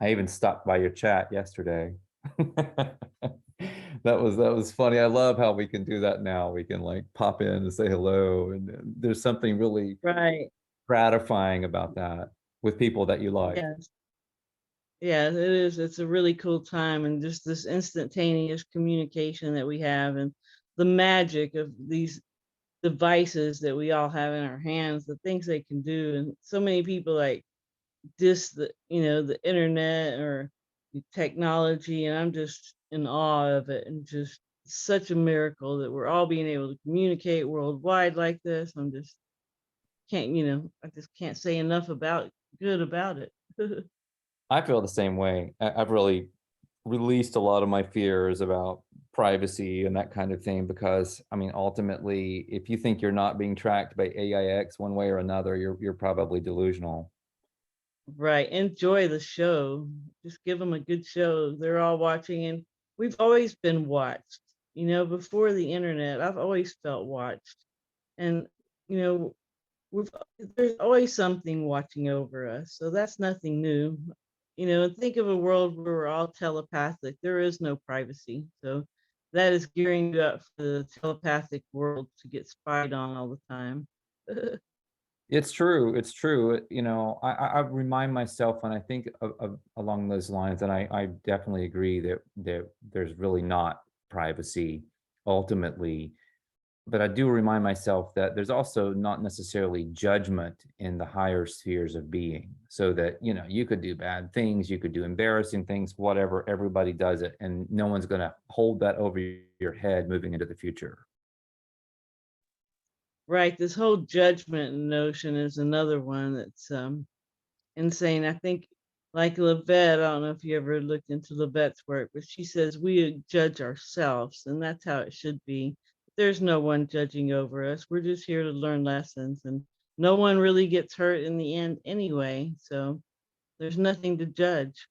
even stopped by your chat yesterday. That was funny. I love how we can do that now. We can like pop in and say hello, and there's something really Right. gratifying about that with people that you like. Yes. Yeah, it is. It's a really cool time, and just this instantaneous communication that we have, and the magic of these devices that we all have in our hands, the things they can do. And so many people like the internet or the technology, and I'm just in awe of it, and just such a miracle that we're all being able to communicate worldwide like this. I just can't say enough about good about it. I feel the same way. I've really released a lot of my fears about privacy and that kind of thing, because I mean, ultimately, if you think you're not being tracked by AIX one way or another, you're probably delusional. Right. Enjoy the show. Just give them a good show. They're all watching, and we've always been watched. Before the internet, I've always felt watched. And, you know, we've there's always something watching over us. So that's nothing new. And think of a world where we're all telepathic. There is no privacy. So that is gearing you up for the telepathic world to get spied on all the time. It's true. It's true. I remind myself when I think of along those lines, and I definitely agree that there's really not privacy ultimately. but I do remind myself that there's also not necessarily judgment in the higher spheres of being. So that, you know, you could do bad things, you could do embarrassing things, whatever, everybody does it. And no one's going to hold that over your head moving into the future. Right. This whole judgment notion is another one that's insane. I think, like Levette, I don't know if you ever looked into Levette's work, but she says we judge ourselves, and that's how it should be. There's no one judging over us. We're just here to learn lessons, and no one really gets hurt in the end anyway. So there's nothing to judge.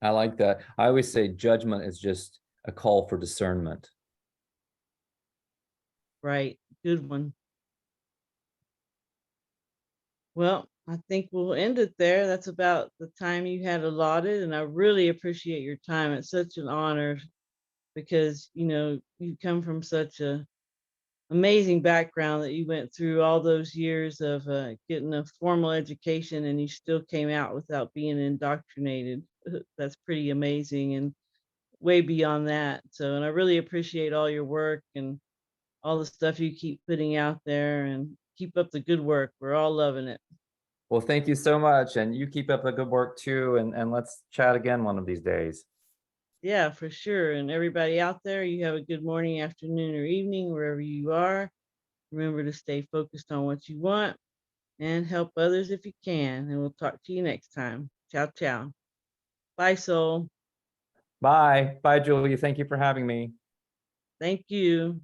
I like that. I always say judgment is just a call for discernment. Right. Good one. Well, I think we'll end it there. That's about the time you had allotted, and I really appreciate your time. It's such an honor because you come from such a amazing background that you went through all those years of getting a formal education, and you still came out without being indoctrinated. That's pretty amazing, and way beyond that. So, and I really appreciate all your work and all the stuff you keep putting out there, and keep up the good work. We're all loving it. Well, thank you so much. And you keep up the good work too. And let's chat again one of these days. Yeah, for sure. And everybody out there, you have a good morning, afternoon, or evening, wherever you are. Remember to stay focused on what you want and help others if you can. And we'll talk to you next time. Ciao, ciao. Bye, Soul. Bye. Bye, Julie. Thank you for having me. Thank you.